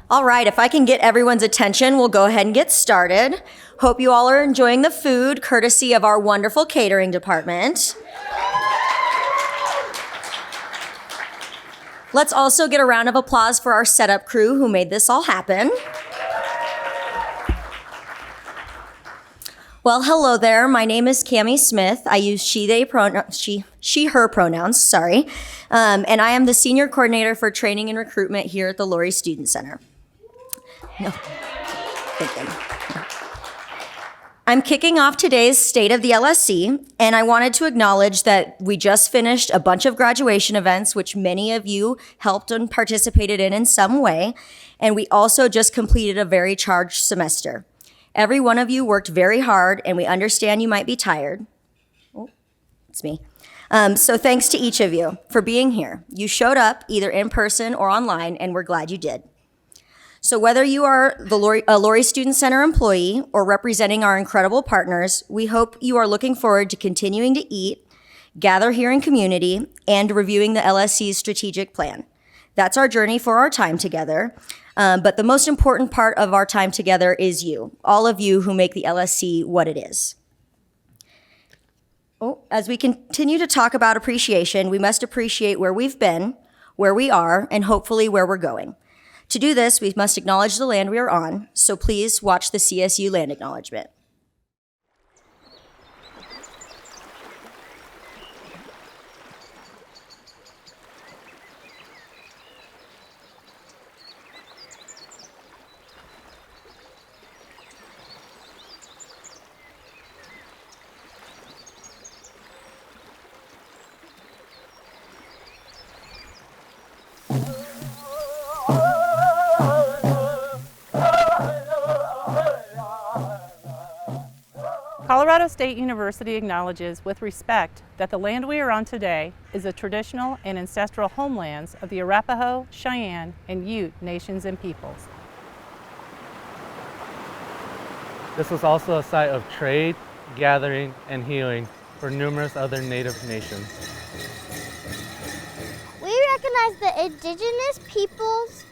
All right, if I can get everyone's attention, we'll go ahead and get started. Hope you all are enjoying the food, courtesy of our wonderful catering department. Let's also get a round of applause for our setup crew who made this all happen. Well, hello there. My name is Cami Smith. I use she, her pronouns, sorry. And I am the Senior Coordinator for Training and Recruitment here at the Lory Student Center. No, thinking. I'm kicking off today's State of the LSC, and I wanted to acknowledge that we just finished a bunch of graduation events, which many of you helped and participated in some way, and we also just completed a very charged semester. Every one of you worked very hard, and we understand you might be tired. Oh, it's me. So thanks to each of you for being here. You showed up either in person or online, and we're glad you did. So whether you are a Lory Student Center employee or representing our incredible partners, we hope you are looking forward to continuing to eat, gather here in community, and reviewing the LSC's strategic plan. That's our journey for our time together. But the most important part of our time together is you, all of you who make the LSC what it is. As we continue to talk about appreciation, we must appreciate where we've been, where we are, and hopefully where we're going. To do this, we must acknowledge the land we are on, so please watch the CSU land acknowledgement. Colorado State University acknowledges with respect that the land we are on today is the traditional and ancestral homelands of the Arapaho, Cheyenne, and Ute nations and peoples. This was also a site of trade, gathering, and healing for numerous other Native nations. We recognize the indigenous peoples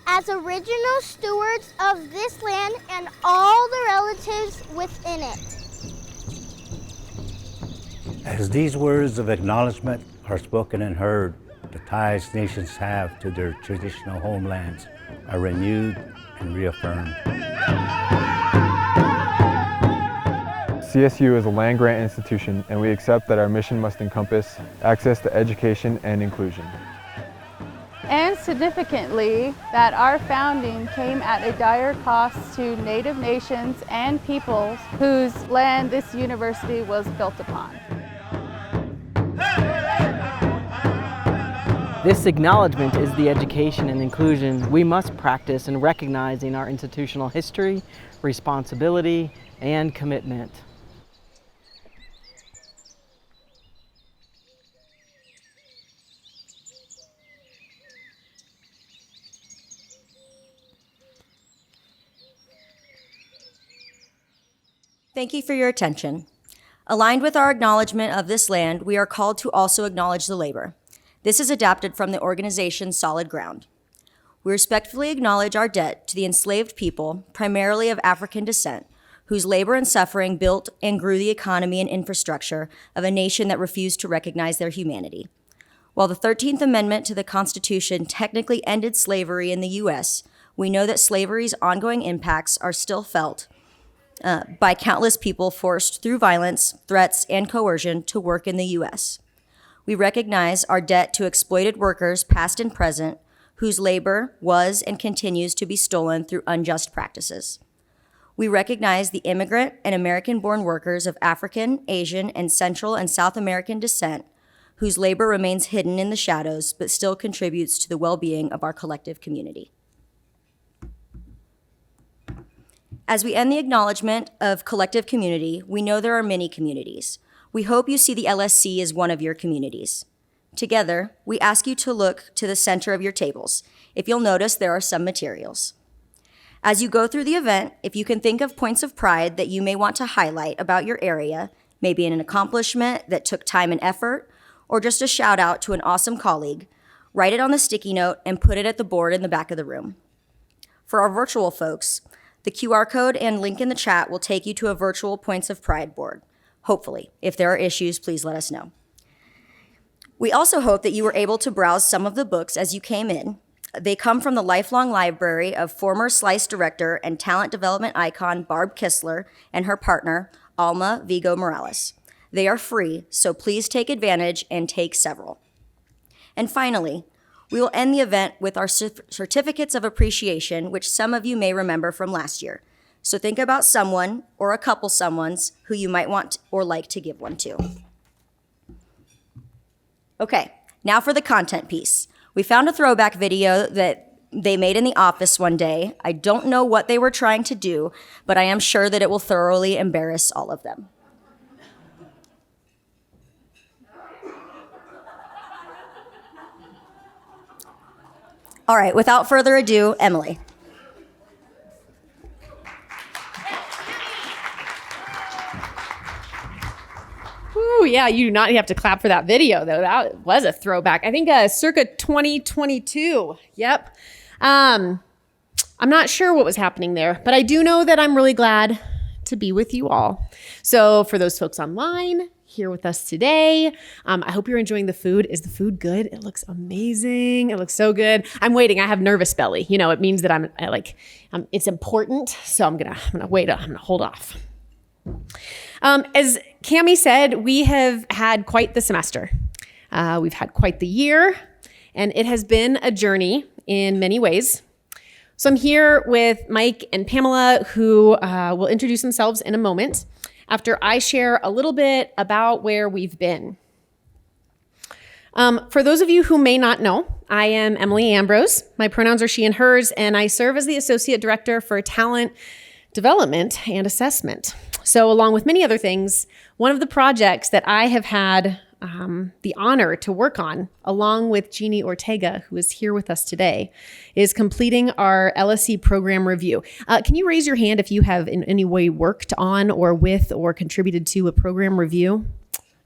as original stewards of this land and all the relatives within it. As these words of acknowledgement are spoken and heard, the ties nations have to their traditional homelands are renewed and reaffirmed. CSU is a land-grant institution, and we accept that our mission must encompass access to education and inclusion. And significantly, that our founding came at a dire cost to Native nations and peoples whose land this university was built upon. This acknowledgement is the education and inclusion we must practice in recognizing our institutional history, responsibility, and commitment. Thank you for your attention. Aligned with our acknowledgement of this land, we are called to also acknowledge the labor. This is adapted from the organization's Solid Ground. We respectfully acknowledge our debt to the enslaved people, primarily of African descent, whose labor and suffering built and grew the economy and infrastructure of a nation that refused to recognize their humanity. While the 13th Amendment to the Constitution technically ended slavery in the U.S., we know that slavery's ongoing impacts are still felt by countless people forced through violence, threats, and coercion to work in the U.S. We recognize our debt to exploited workers, past and present, whose labor was and continues to be stolen through unjust practices. We recognize the immigrant and American-born workers of African, Asian, and Central and South American descent, whose labor remains hidden in the shadows but still contributes to the well-being of our collective community. As we end the acknowledgement of collective community, we know there are many communities. We hope you see the LSC as one of your communities. Together, we ask you to look to the center of your tables. If you'll notice, there are some materials. As you go through the event, if you can think of points of pride that you may want to highlight about your area, maybe an accomplishment that took time and effort, or just a shout out to an awesome colleague, write it on the sticky note and put it at the board in the back of the room. For our virtual folks, the QR code and link in the chat will take you to a virtual Points of Pride board. Hopefully. If there are issues, please let us know. We also hope that you were able to browse some of the books as you came in. They come from the lifelong library of former Slice director and talent development icon Barb Kistler and her partner, Alma Vigo Morales. They are free, so please take advantage and take several. And finally, we will end the event with our certificates of appreciation, which some of you may remember from last year. So think about someone or a couple someones who you might want or like to give one to. Okay, now for the content piece. We found a throwback video that they made in the office one day. I don't know what they were trying to do, but I am sure that it will thoroughly embarrass all of them. All right, without further ado, Emily. Ooh, yeah, you do not have to clap for that video, though. That was a throwback. I think circa 2022. Yep. I'm not sure what was happening there, but I do know that I'm really glad to be with you all. So for those folks online, here with us today. I hope you're enjoying the food. Is the food good? It looks amazing. It looks so good. I'm waiting. I have nervous belly. You know, it means that it's important. So I'm gonna wait. I'm gonna hold off. As Cammie said, we have had quite the semester. We've had quite the year, and it has been a journey in many ways. So I'm here with Mike and Pamela, who will introduce themselves in a moment, after I share a little bit about where we've been. For those of you who may not know, I am Emily Ambrose. My pronouns are she and hers, and I serve as the Associate Director for Talent Development and Assessment. So along with many other things, one of the projects that I have had the honor to work on, along with Jeannie Ortega, who is here with us today, is completing our LSC program review. Can you raise your hand if you have in any way worked on or with or contributed to a program review?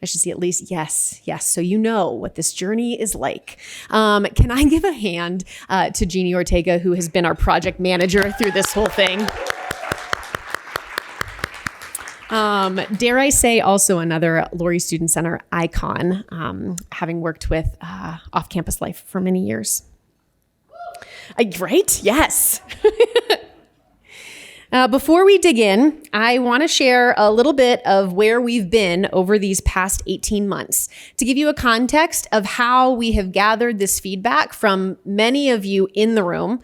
I should see at least yes. So you know what this journey is like. Can I give a hand to Jeannie Ortega, who has been our project manager through this whole thing? Dare I say also another Lory Student Center icon, having worked with off-campus life for many years. Right? Yes. Before we dig in, I want to share a little bit of where we've been over these past 18 months to give you a context of how we have gathered this feedback from many of you in the room.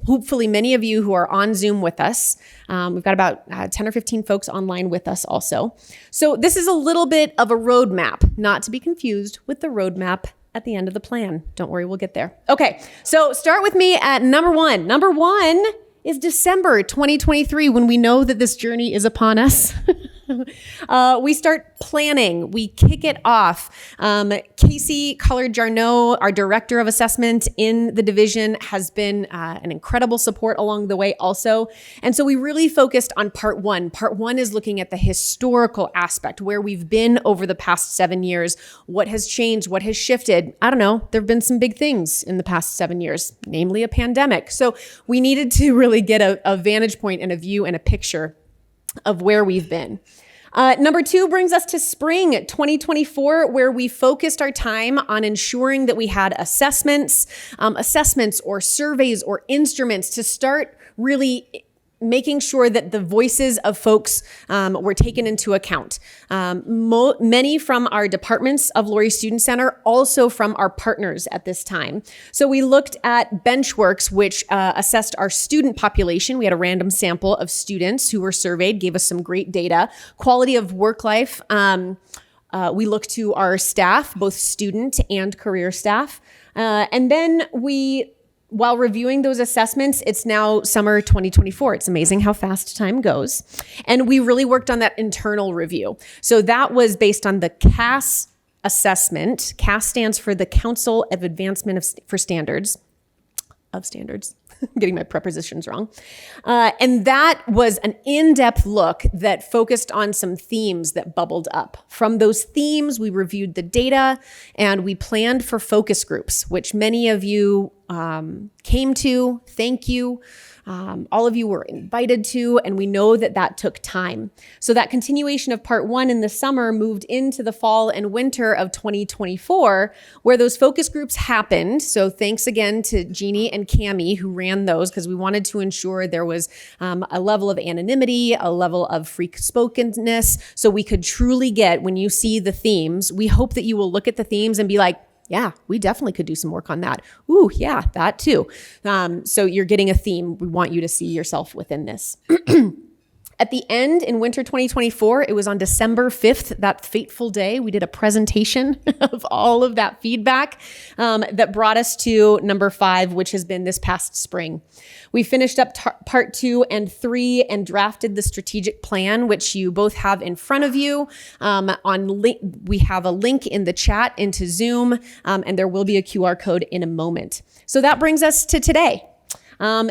Hopefully many of you who are on Zoom with us. We've got about 10 or 15 folks online with us also. So this is a little bit of a roadmap, not to be confused with the roadmap at the end of the plan. Don't worry, we'll get there. Okay, so start with me at number one. Number one is December 2023, when we know that this journey is upon us. We start planning. We kick it off. Casey Collard-Jarneau, our director of assessment in the division, has been an incredible support along the way also. And so we really focused on part one. Part one is looking at the historical aspect, where we've been over the past 7 years, what has changed, what has shifted. I don't know. There have been some big things in the past 7 years, namely a pandemic. So we needed to really get a vantage point and a view and a picture of where we've been. Number two brings us to spring 2024, where we focused our time on ensuring that we had assessments or surveys or instruments to start really making sure that the voices of folks were taken into account. Many from our departments of Lory Student Center, also from our partners at this time. So we looked at Benchworks, which assessed our student population. We had a random sample of students who were surveyed, gave us some great data. Quality of work life. We looked to our staff, both student and career staff. And then while reviewing those assessments, it's now summer 2024. It's amazing how fast time goes. And we really worked on that internal review. So that was based on the CAS assessment. CAS stands for the Council of Advancement for Standards. I'm getting my prepositions wrong. And that was an in-depth look that focused on some themes that bubbled up. From those themes, we reviewed the data and we planned for focus groups, which many of you came to. Thank you. All of you were invited to, and we know that that took time. So that continuation of part 1 in the summer moved into the fall and winter of 2024, where those focus groups happened. So thanks again to Jeannie and Cammie who ran those, because we wanted to ensure there was a level of anonymity, a level of free spokenness, so we could truly get, when you see the themes, we hope that you will look at the themes and be like, yeah, we definitely could do some work on that. Ooh, yeah, that too. So you're getting a theme. We want you to see yourself within this. At the end, in winter 2024, it was on December 5th, that fateful day, we did a presentation of all of that feedback that brought us to number 5, which has been this past spring. We finished up part 2 and 3 and drafted the strategic plan, which you both have in front of you. We have a link in the chat into Zoom, and there will be a QR code in a moment. So that brings us to today.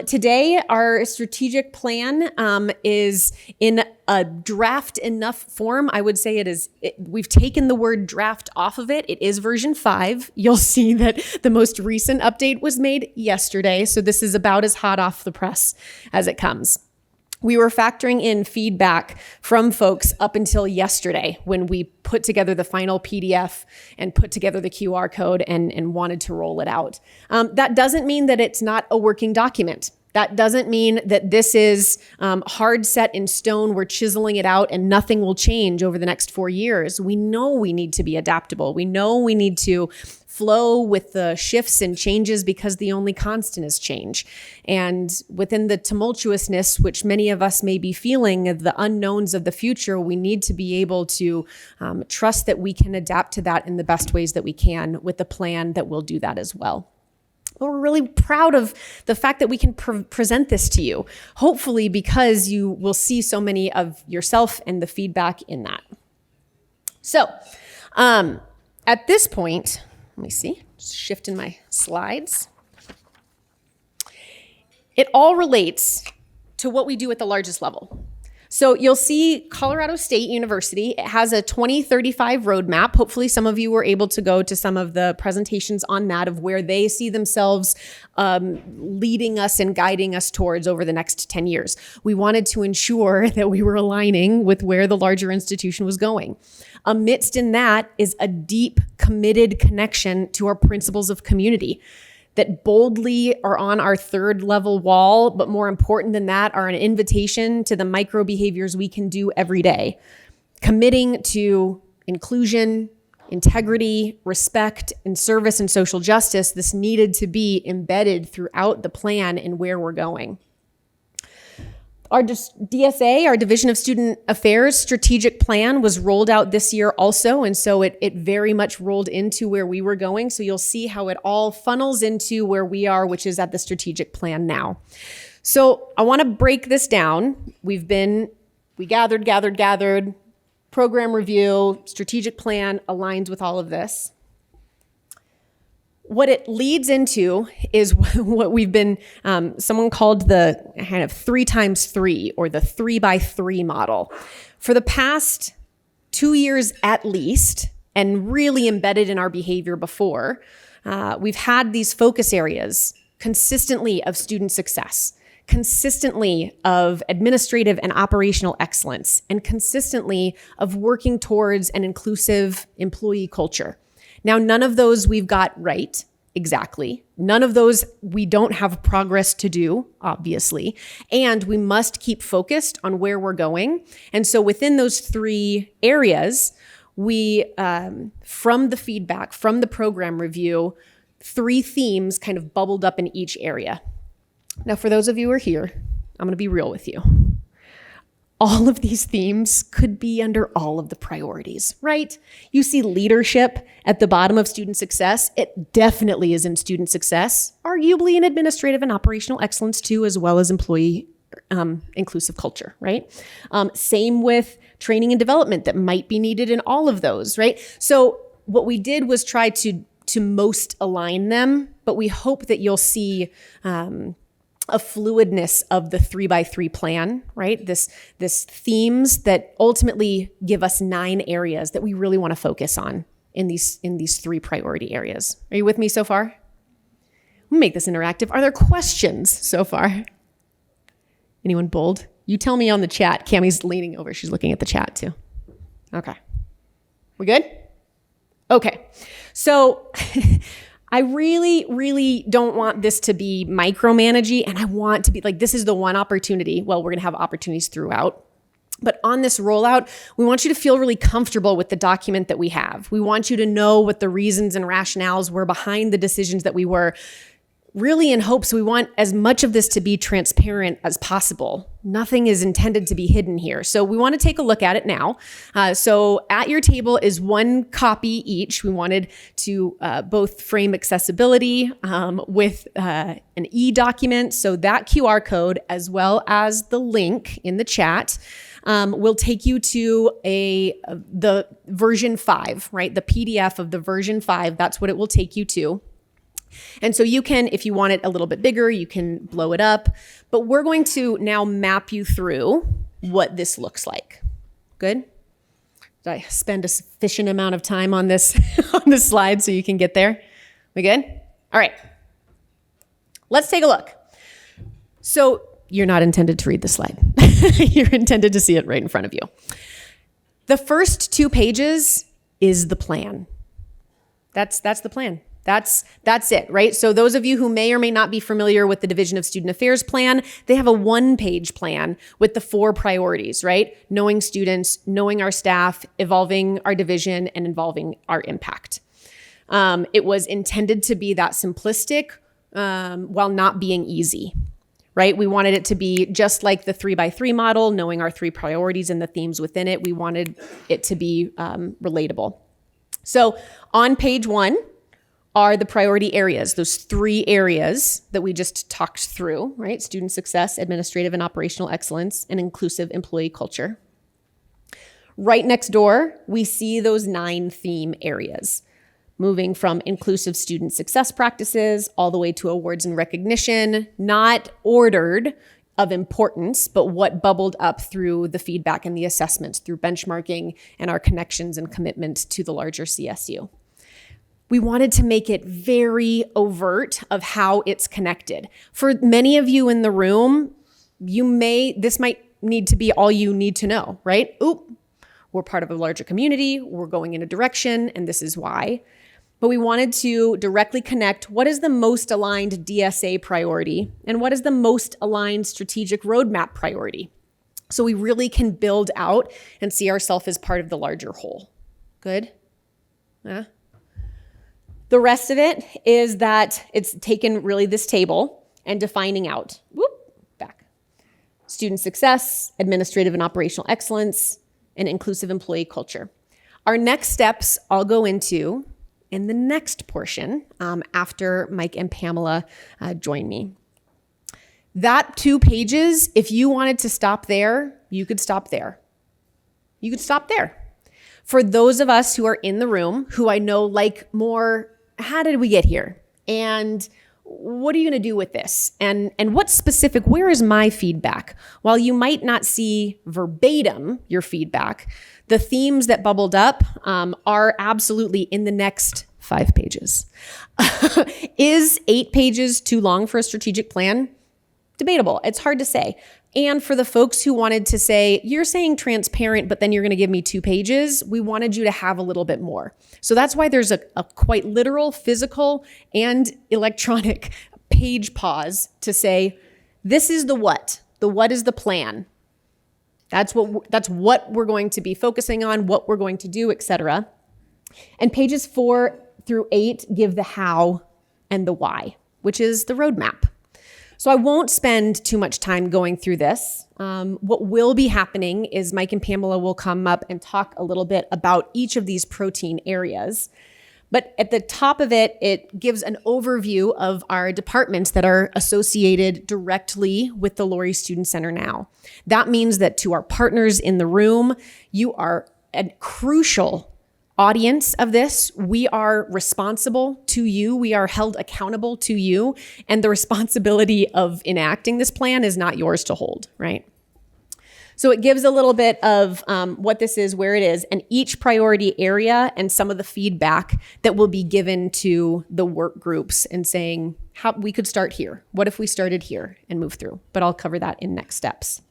Today, our strategic plan is in a draft enough form. I would say we've taken the word draft off of it. It is version 5. You'll see that the most recent update was made yesterday. So this is about as hot off the press as it comes. We were factoring in feedback from folks up until yesterday when we put together the final PDF and put together the QR code and wanted to roll it out. That doesn't mean that it's not a working document. That doesn't mean that this is hard set in stone. We're chiseling it out and nothing will change over the next 4 years. We know we need to be adaptable. We know we need to flow with the shifts and changes because the only constant is change. And within the tumultuousness, which many of us may be feeling, the unknowns of the future, we need to be able to trust that we can adapt to that in the best ways that we can with a plan that will do that as well. But we're really proud of the fact that we can present this to you, hopefully because you will see so many of yourself and the feedback in that. So at this point, let me see, just shifting my slides. It all relates to what we do at the largest level. So you'll see Colorado State University, it has a 2035 roadmap. Hopefully some of you were able to go to some of the presentations on that of where they see themselves leading us and guiding us towards over the next 10 years. We wanted to ensure that we were aligning with where the larger institution was going. Amidst in that is a deep, committed connection to our principles of community that boldly are on our 3rd level wall, but more important than that are an invitation to the micro behaviors we can do every day. Committing to inclusion, integrity, respect, and service and social justice, this needed to be embedded throughout the plan and where we're going. Our DSA, our Division of Student Affairs strategic plan was rolled out this year also, and so it very much rolled into where we were going. So you'll see how it all funnels into where we are, which is at the strategic plan now. So I want to break this down. We gathered, program review, strategic plan aligns with all of this. What it leads into is what we've been, someone called the kind of 3x3 or the 3x3 model. For the past 2 years at least, and really embedded in our behavior before, we've had these focus areas consistently of student success, consistently of administrative and operational excellence, and consistently of working towards an inclusive employee culture. Now, none of those we've got right, exactly. None of those we don't have progress to do, obviously. And we must keep focused on where we're going. And so within those 3 areas, we, from the feedback, from the program review, 3 themes kind of bubbled up in each area. Now, for those of you who are here, I'm going to be real with you. All of these themes could be under all of the priorities, right? You see leadership at the bottom of student success. It definitely is in student success, arguably in administrative and operational excellence too, as well as employee inclusive culture, right? Same with training and development that might be needed in all of those, right? So what we did was try to most align them, but we hope that you'll see a fluidness of the 3x3 plan, right? This themes that ultimately give us 9 areas that we really want to focus on in these 3 priority areas. Are you with me so far? We'll make this interactive. Are there questions so far? Anyone bold? You tell me on the chat. Cammie's leaning over. She's looking at the chat too. Okay. We good? Okay. So I really, really don't want this to be micromanagey, and I want to be like, this is the one opportunity. Well, we're going to have opportunities throughout. But on this rollout, we want you to feel really comfortable with the document that we have. We want you to know what the reasons and rationales were behind the decisions that we were, really in hopes we want as much of this to be transparent as possible. Nothing is intended to be hidden here. So we want to take a look at it now. So at your table is one copy each. We wanted to both frame accessibility with an e-document. So that QR code, as well as the link in the chat, will take you to the version 5, right? The PDF of the version 5, that's what it will take you to. And so you can, if you want it a little bit bigger, you can blow it up. But we're going to now map you through what this looks like. Good? Did I spend a sufficient amount of time on this on this slide so you can get there? We good? All right. Let's take a look. So you're not intended to read the slide. You're intended to see it right in front of you. The first 2 pages is the plan. That's the plan. That's it, right? So those of you who may or may not be familiar with the Division of Student Affairs plan, they have a 1-page plan with the 4 priorities, right? Knowing students, knowing our staff, evolving our division, and involving our impact. It was intended to be that simplistic while not being easy, right? We wanted it to be just like the 3x3 model, knowing our 3 priorities and the themes within it. We wanted it to be relatable. So on page 1, are the priority areas, those 3 areas that we just talked through, right? Student success, administrative and operational excellence, and inclusive employee culture. Right next door, we see those 9 theme areas, moving from inclusive student success practices all the way to awards and recognition, not ordered of importance, but what bubbled up through the feedback and the assessments, through benchmarking and our connections and commitment to the larger CSU. We wanted to make it very overt of how it's connected. For many of you in the room, this might need to be all you need to know, right? We're part of a larger community, we're going in a direction, and this is why. But we wanted to directly connect what is the most aligned DSA priority and what is the most aligned strategic roadmap priority. So we really can build out and see ourselves as part of the larger whole. Good? Yeah. The rest of it is that it's taken really this table and defining out, back. Student success, administrative and operational excellence, and inclusive employee culture. Our next steps I'll go into in the next portion after Mike and Pamela join me. That 2 pages, if you wanted to stop there, you could stop there. You could stop there. For those of us who are in the room, who I know like more, how did we get here? And what are you going to do with this? And what specific, where is my feedback? While you might not see verbatim your feedback, the themes that bubbled up are absolutely in the next 5 pages. Is 8 pages too long for a strategic plan? Debatable. It's hard to say. And for the folks who wanted to say, you're saying transparent, but then you're going to give me 2 pages, we wanted you to have a little bit more. So that's why there's a quite literal, physical, and electronic page pause to say, this is the what. The what is the plan. That's what we're going to be focusing on, what we're going to do, etc. And pages 4 through 8 give the how and the why, which is the roadmap. So I won't spend too much time going through this. What will be happening is Mike and Pamela will come up and talk a little bit about each of these protein areas. But at the top of it, it gives an overview of our departments that are associated directly with the Lory Student Center now. That means that to our partners in the room, you are a crucial audience of this. We are responsible to you. We are held accountable to you. And the responsibility of enacting this plan is not yours to hold, right? So it gives a little bit of what this is, where it is, and each priority area and some of the feedback that will be given to the work groups and saying how we could start here. What if we started here and move through? But I'll cover that in next steps.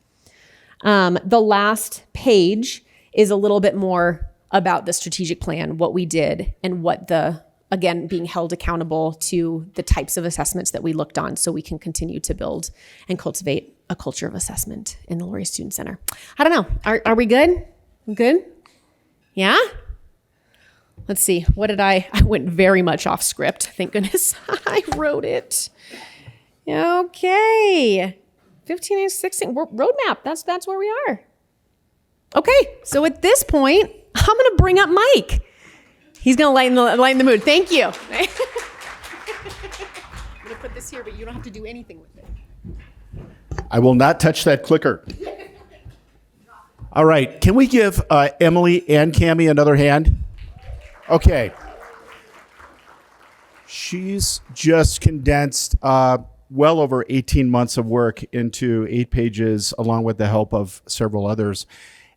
The last page is a little bit more about the strategic plan, what we did, and what again, being held accountable to the types of assessments that we looked on so we can continue to build and cultivate a culture of assessment in the Lory Student Center. I don't know. Are we good? Good? Yeah? Let's see. What did I went very much off script. Thank goodness I wrote it. Okay. 15 and 16. Roadmap. That's where we are. Okay. So at this point, I'm going to bring up Mike. He's going to lighten the mood. Thank you. I'm going to put this here, but you don't have to do anything with it. I will not touch that clicker. All right. Can we give Emily and Cammie another hand? Okay. She's just condensed well over 18 months of work into 8 pages, along with the help of several others.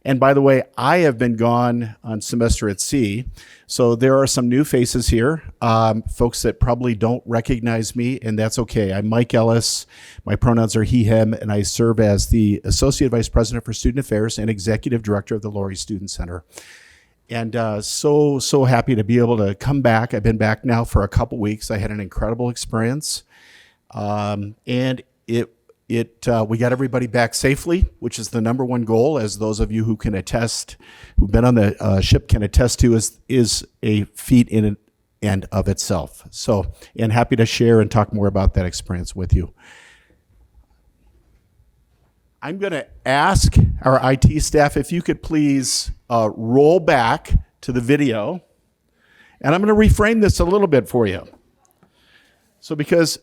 And by the way, I have been gone on semester at sea, so there are some new faces here, folks that probably don't recognize me, and that's okay. I'm Mike Ellis. My pronouns are he, him, and I serve as the Associate Vice President for Student Affairs and Executive Director of the Lory Student Center. And so happy to be able to come back. I've been back now for a couple weeks. I had an incredible experience, and we got everybody back safely, which is the number one goal, as those of you who can attest, who've been on the ship can attest to, is a feat in and of itself. So, and happy to share and talk more about that experience with you. I'm going to ask our IT staff if you could please roll back to the video, and I'm going to reframe this a little bit for you. So because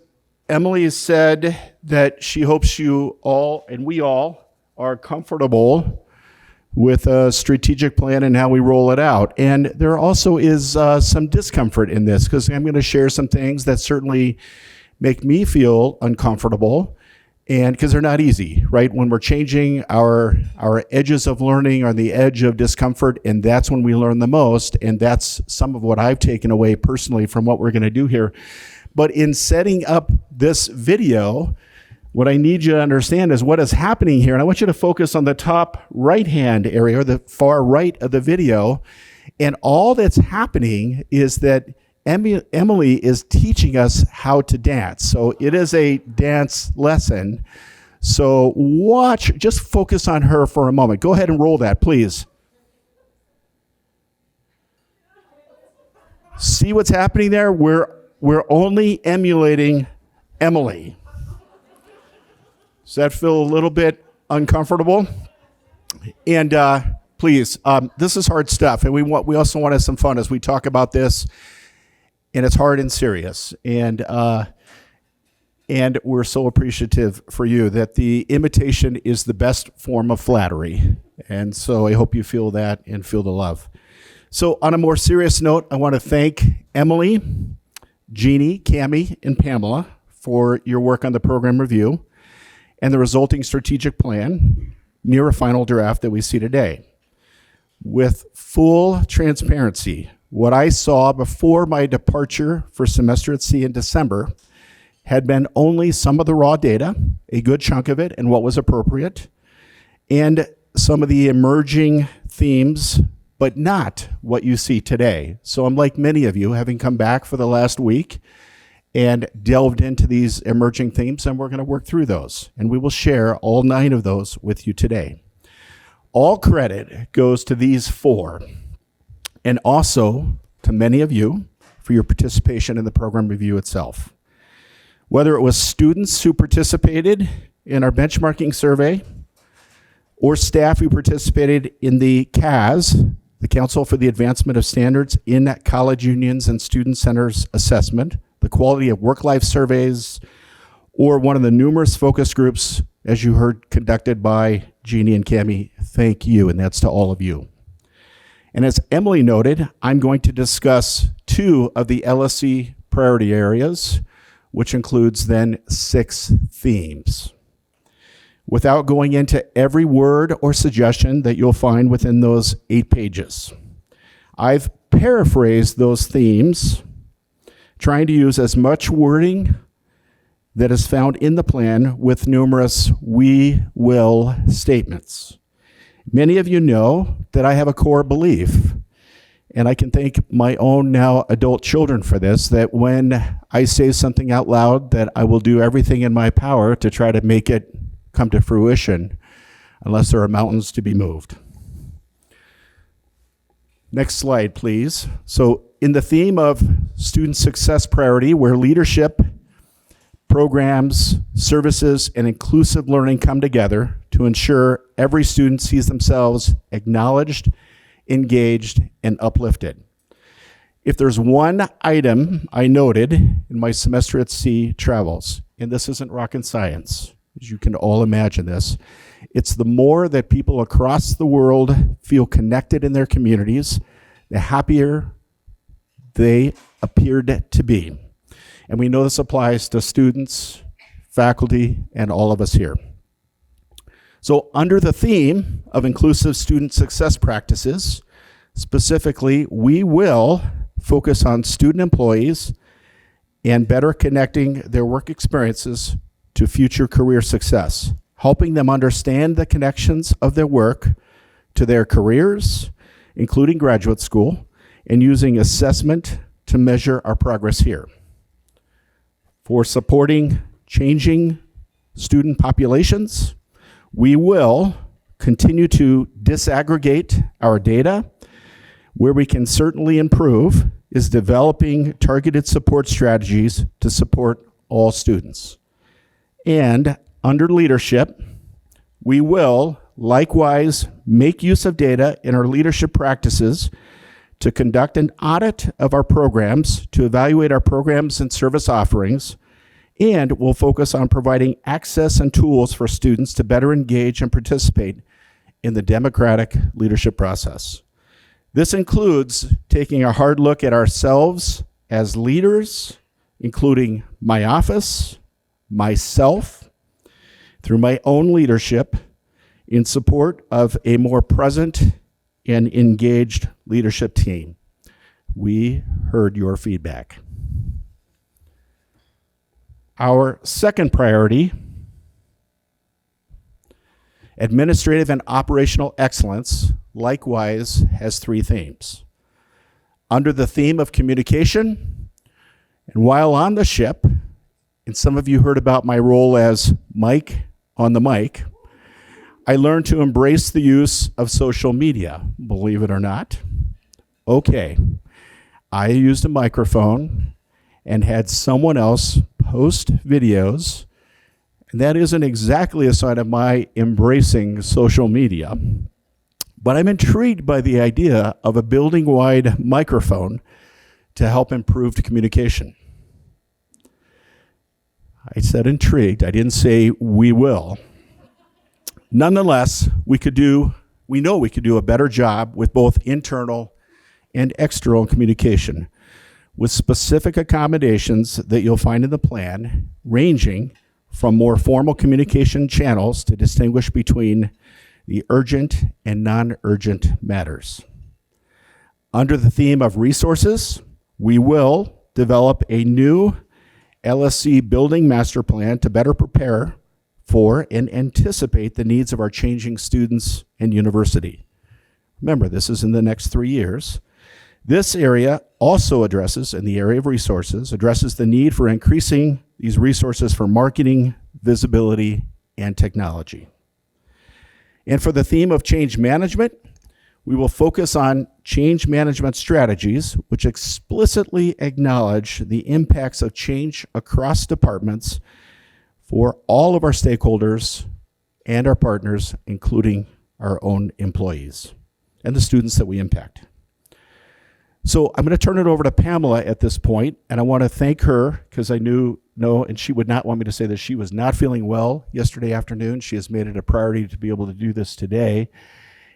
Emily has said that she hopes you all, and we all, are comfortable with a strategic plan and how we roll it out. And there also is some discomfort in this, because I'm going to share some things that certainly make me feel uncomfortable, and because they're not easy, right? When we're changing our edges of learning on the edge of discomfort, and that's when we learn the most, and that's some of what I've taken away personally from what we're going to do here. But in setting up this video, what I need you to understand is what is happening here. And I want you to focus on the top right-hand area, or the far right of the video. And all that's happening is that Emily is teaching us how to dance. So it is a dance lesson. So just focus on her for a moment. Go ahead and roll that, please. See what's happening there? We're only emulating Emily. Does that feel a little bit uncomfortable? And please, this is hard stuff, and we also want to have some fun as we talk about this. And it's hard and serious, and we're so appreciative for you that the imitation is the best form of flattery. And so I hope you feel that and feel the love. So on a more serious note, I want to thank Emily, Jeannie, Cammie, and Pamela for your work on the program review and the resulting strategic plan near a final draft that we see today. With full transparency, what I saw before my departure for semester at sea in December had been only some of the raw data, a good chunk of it, and what was appropriate, and some of the emerging themes, but not what you see today. So I'm like many of you, having come back for the last week and delved into these emerging themes, and we're going to work through those. And we will share all 9 of those with you today. All credit goes to these 4, and also to many of you for your participation in the program review itself. Whether it was students who participated in our benchmarking survey, or staff who participated in the CAS, the Council for the Advancement of Standards in College Unions and Student Centers assessment, the quality of work-life surveys, or one of the numerous focus groups, as you heard, conducted by Jeannie and Cammie, thank you, and that's to all of you. And as Emily noted, I'm going to discuss 2 of the LSC priority areas, which includes then 6 themes. without going into every word or suggestion that you'll find within those 8 pages. I've paraphrased those themes, trying to use as much wording that is found in the plan with numerous "we will" statements. Many of you know that I have a core belief, and I can thank my own now adult children for this, that when I say something out loud, that I will do everything in my power to try to make it come to fruition, unless there are mountains to be moved. Next slide, please. So in the theme of student success priority, where leadership, programs, services, and inclusive learning come together to ensure every student sees themselves acknowledged, engaged, and uplifted. If there's one item I noted in my semester at sea travels, and this isn't rocket science, as you can all imagine this, it's the more that people across the world feel connected in their communities, the happier they appeared to be. And we know this applies to students, faculty, and all of us here. So under the theme of inclusive student success practices, specifically, we will focus on student employees and better connecting their work experiences to future career success, helping them understand the connections of their work to their careers, including graduate school, and using assessment to measure our progress here. For supporting changing student populations, we will continue to disaggregate our data. Where we can certainly improve is developing targeted support strategies to support all students. And under leadership, we will likewise make use of data in our leadership practices to conduct an audit of our programs, to evaluate our programs and service offerings, and we'll focus on providing access and tools for students to better engage and participate in the democratic leadership process. This includes taking a hard look at ourselves as leaders, including my office, myself, through my own leadership, in support of a more present and engaged leadership team. We heard your feedback. Our second priority, administrative and operational excellence, likewise has 3 themes. Under the theme of communication, and while on the ship, and some of you heard about my role as Mike on the mic, I learned to embrace the use of social media, believe it or not. Okay, I used a microphone and had someone else post videos, and that isn't exactly a sign of my embracing social media, but I'm intrigued by the idea of a building-wide microphone to help improve communication. I said intrigued, I didn't say we will. Nonetheless, we know we could do a better job with both internal and external communication, with specific accommodations that you'll find in the plan, ranging from more formal communication channels to distinguish between the urgent and non-urgent matters. Under the theme of resources, we will develop a new LSC building master plan to better prepare for and anticipate the needs of our changing students and university. Remember, this is in the next 3 years. This area also addresses, in the area of resources, addresses the need for increasing these resources for marketing, visibility, and technology. And for the theme of change management, we will focus on change management strategies which explicitly acknowledge the impacts of change across departments for all of our stakeholders and our partners, including our own employees and the students that we impact. So I'm going to turn it over to Pamela at this point, and I want to thank her because I know, and she would not want me to say that she was not feeling well yesterday afternoon. She has made it a priority to be able to do this today.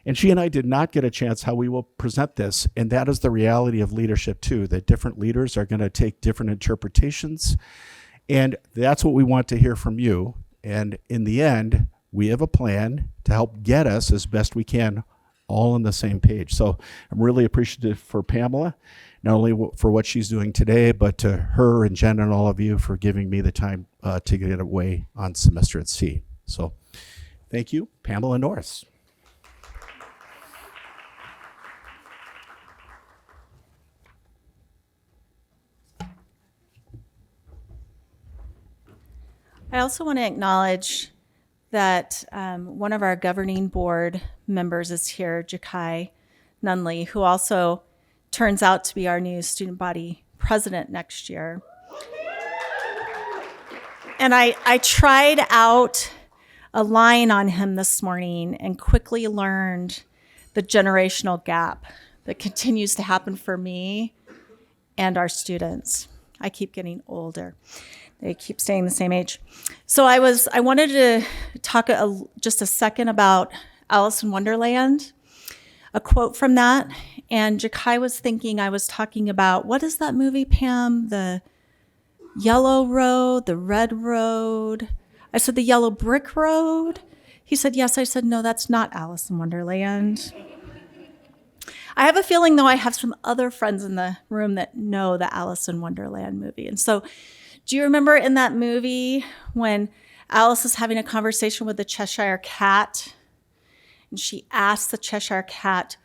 And she and I did not get a chance how we will present this, and that is the reality of leadership too, that different leaders are going to take different interpretations, and that's what we want to hear from you. And in the end, we have a plan to help get us as best we can all on the same page. So I'm really appreciative for Pamela, not only for what she's doing today, but to her and Jen and all of you for giving me the time to get away on semester at sea. So thank you, Pamela Norris. I also want to acknowledge that one of our governing board members is here, Jakai Nunley, who also turns out to be our new student body president next year. And I tried out a line on him this morning and quickly learned the generational gap that continues to happen for me and our students. I keep getting older. They keep staying the same age. So I wanted to talk just a second about Alice in Wonderland, a quote from that. And Jakai was thinking I was talking about, what is that movie, Pam? The yellow road, the red road. I said, the yellow brick road. He said, yes. I said, no, that's not Alice in Wonderland. I have a feeling, though, I have some other friends in the room that know the Alice in Wonderland movie. And so, do you remember in that movie when Alice is having a conversation with the Cheshire Cat? And she asks the Cheshire Cat,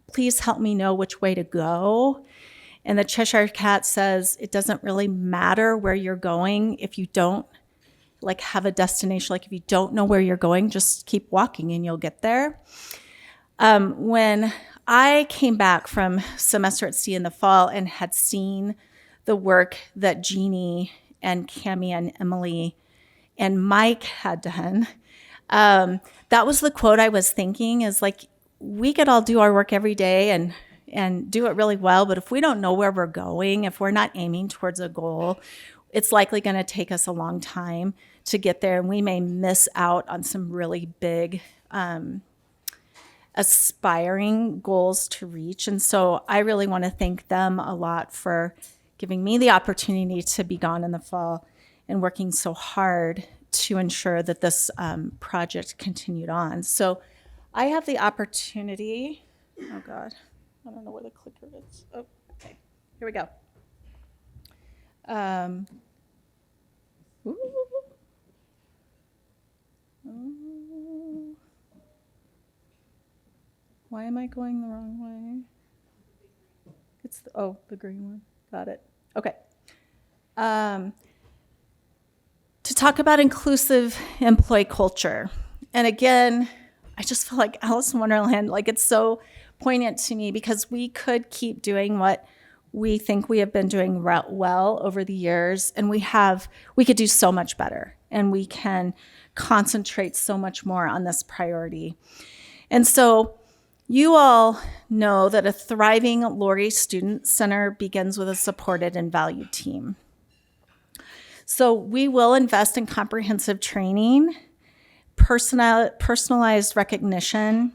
please help me know which way to go. And the Cheshire Cat says, it doesn't really matter where you're going if you don't have a destination. If you don't know where you're going, just keep walking and you'll get there. When I came back from semester at sea in the fall and had seen the work that Jeannie and Cammie and Emily and Mike had done, that was the quote I was thinking is we could all do our work every day and do it really well, but if we don't know where we're going, if we're not aiming towards a goal, it's likely going to take us a long time to get there, and we may miss out on some really big aspiring goals to reach. And so I really want to thank them a lot for giving me the opportunity to be gone in the fall and working so hard to ensure that this project continued on. So I have the opportunity, oh God, I don't know where the clicker is. Oh, okay, here we go. Why am I going the wrong way? It's the green one. Got it. Okay. To talk about inclusive employee culture. And again, I just feel like Alice in Wonderland, it's so poignant to me because we could keep doing what we think we have been doing well over the years, and we could do so much better, and we can concentrate so much more on this priority. And so you all know that a thriving Lory Student Center begins with a supported and valued team. So we will invest in comprehensive training, personalized recognition,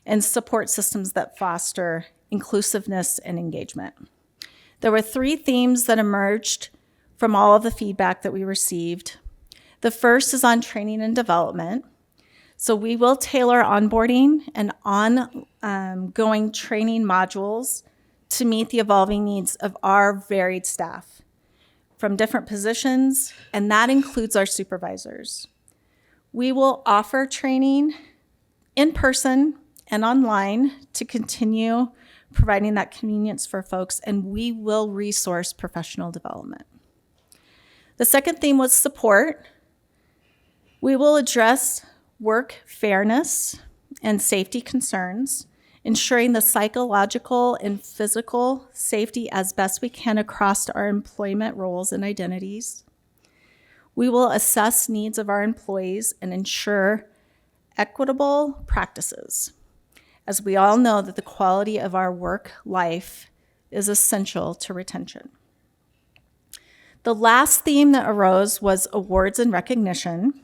and support systems that foster inclusiveness and engagement. There were 3 themes that emerged from all of the feedback that we received. The first is on training and development. So we will tailor onboarding and ongoing training modules to meet the evolving needs of our varied staff from different positions, and that includes our supervisors. We will offer training in person and online to continue providing that convenience for folks, and we will resource professional development. The second theme was support. We will address work fairness and safety concerns, ensuring the psychological and physical safety as best we can across our employment roles and identities. We will assess needs of our employees and ensure equitable practices, as we all know that the quality of our work life is essential to retention. The last theme that arose was awards and recognition.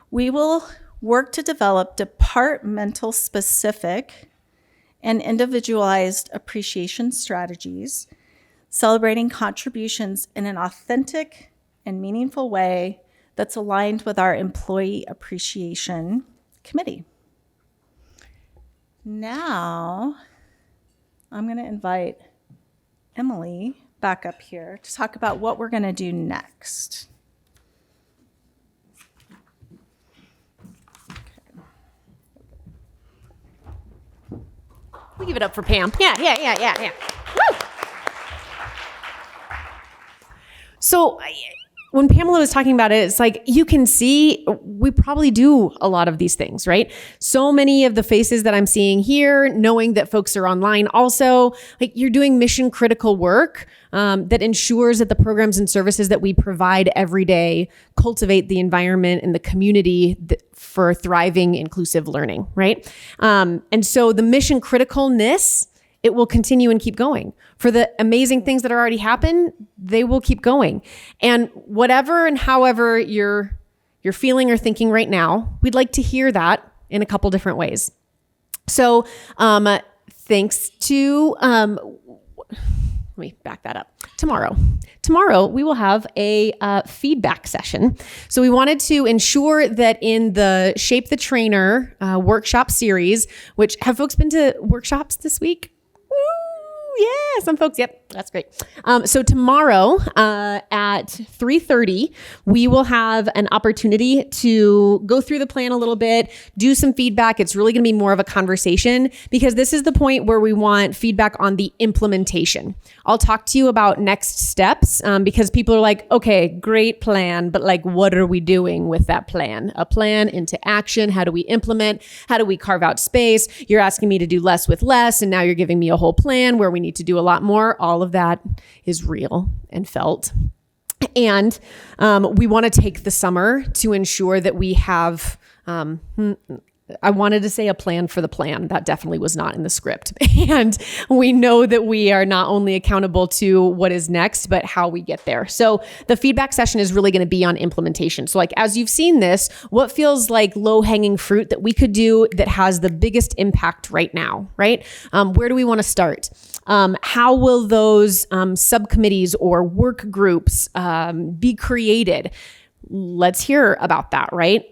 We will work to develop departmental specific and individualized appreciation strategies, celebrating contributions in an authentic and meaningful way that's aligned with our Employee Appreciation Committee. Now, I'm going to invite Emily back up here to talk about what we're going to do next. We give it up for Pam. Yeah. Woo! So when Pamela was talking about it, it's like you can see we probably do a lot of these things, right? So many of the faces that I'm seeing here, knowing that folks are online also, like you're doing mission critical work that ensures that the programs and services that we provide every day cultivate the environment and the community for thriving, inclusive learning, right? And so the mission criticalness, it will continue and keep going. For the amazing things that are already happened, they will keep going. And whatever and however you're feeling or thinking right now, we'd like to hear that in a couple different ways. So thanks to, let me back that up. Tomorrow we will have a feedback session. So we wanted to ensure that in the Shape the Trainer workshop series, which have folks been to workshops this week? Yeah, some folks. Yep, that's great. So tomorrow at 3:30, we will have an opportunity to go through the plan a little bit, do some feedback. It's really going to be more of a conversation because this is the point where we want feedback on the implementation. I'll talk to you about next steps because people are like, okay, great plan, but like, what are we doing with that plan? A plan into action. How do we implement? How do we carve out space? You're asking me to do less with less, and now you're giving me a whole plan where we need to do a lot more. All of that is real and felt. And we want to take the summer to ensure that we have, I wanted to say a plan for the plan. That definitely was not in the script. And we know that we are not only accountable to what is next, but how we get there. So the feedback session is really going to be on implementation. So like, as you've seen this, what feels like low-hanging fruit that we could do that has the biggest impact right now, right? Where do we want to start? How will those subcommittees or work groups be created? Let's hear about that, right?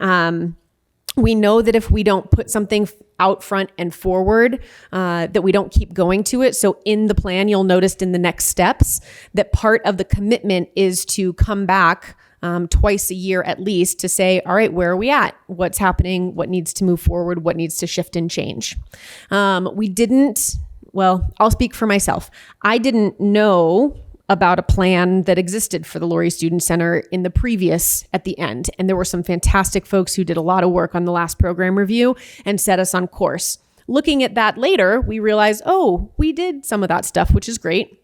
We know that if we don't put something out front and forward, that we don't keep going to it. So in the plan, you'll notice in the next steps that part of the commitment is to come back twice a year at least to say, all right, where are we at? What's happening? What needs to move forward? What needs to shift and change? I'll speak for myself. I didn't know about a plan that existed for the Lory Student Center in the previous at the end. And there were some fantastic folks who did a lot of work on the last program review and set us on course. Looking at that later, we realized, oh, we did some of that stuff, which is great.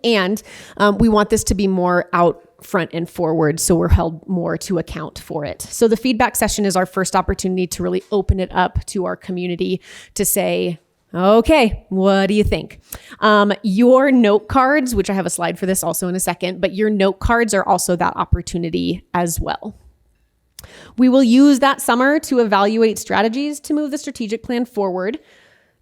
And we want this to be more out front and forward, so we're held more to account for it. So the feedback session is our first opportunity to really open it up to our community to say, okay, what do you think? Your note cards, which I have a slide for this also in a second, but your note cards are also that opportunity as well. We will use that summer to evaluate strategies to move the strategic plan forward,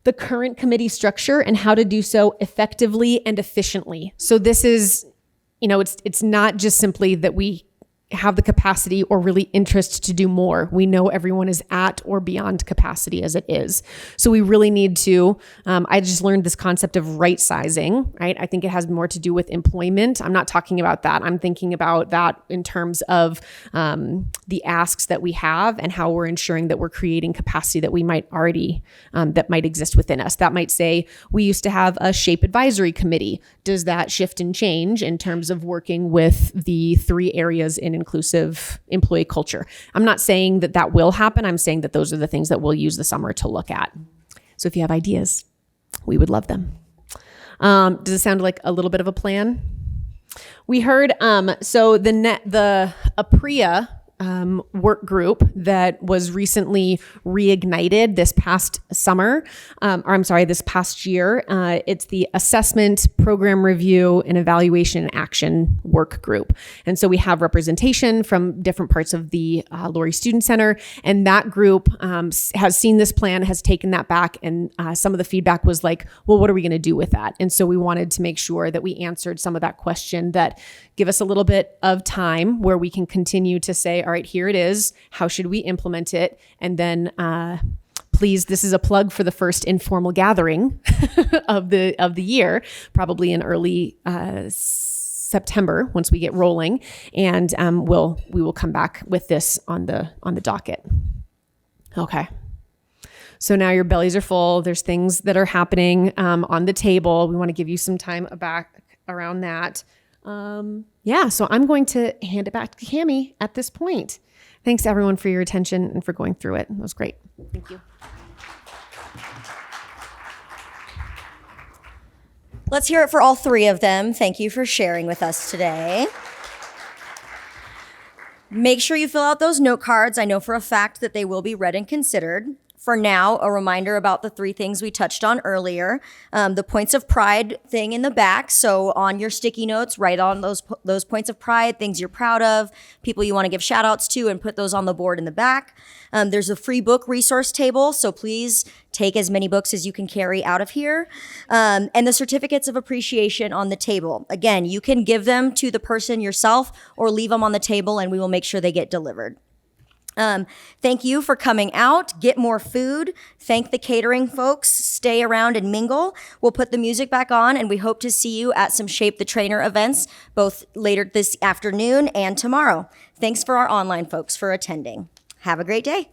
the current committee structure, and how to do so effectively and efficiently. So this is, it's not just simply that we have the capacity or really interest to do more. We know everyone is at or beyond capacity as it is. So we really need to, I just learned this concept of right sizing, right? I think it has more to do with employment. I'm not talking about that. I'm thinking about that in terms of the asks that we have and how we're ensuring that we're creating capacity that we might already, that might exist within us. That might say, we used to have a SHAPE advisory committee. Does that shift and change in terms of working with the 3 areas in inclusive employee culture? I'm not saying that that will happen. I'm saying that those are the things that we'll use the summer to look at. So if you have ideas, we would love them. Does it sound like a little bit of a plan? We heard, so the APREA work group that was recently reignited this past summer, this past year. It's the Assessment, Program Review, and Evaluation and Action work group. And so we have representation from different parts of the Lory Student Center, and that group has seen this plan, has taken that back, and some of the feedback was like, well, what are we going to do with that? And so we wanted to make sure that we answered some of that question, that give us a little bit of time where we can continue to say, all right, here it is. How should we implement it? And then please, this is a plug for the first informal gathering of the year, probably in early September once we get rolling, and we will come back with this on the docket. Okay. So now your bellies are full. There's things that are happening on the table. We want to give you some time back around that. So I'm going to hand it back to Cami at this point. Thanks everyone for your attention and for going through it. It was great. Thank you. Let's hear it for all three of them. Thank you for sharing with us today. Make sure you fill out those note cards. I know for a fact that they will be read and considered. For now, a reminder about the three things we touched on earlier. The points of pride thing in the back. So on your sticky notes, write on those points of pride, things you're proud of, people you want to give shout outs to, and put those on the board in the back. There's a free book resource table. So please take as many books as you can carry out of here. And the certificates of appreciation on the table. Again, you can give them to the person yourself or leave them on the table and we will make sure they get delivered. Thank you for coming out. Get more food. Thank the catering folks. Stay around and mingle. We'll put the music back on and we hope to see you at some Shape the Trainer events, both later this afternoon and tomorrow. Thanks for our online folks for attending. Have a great day.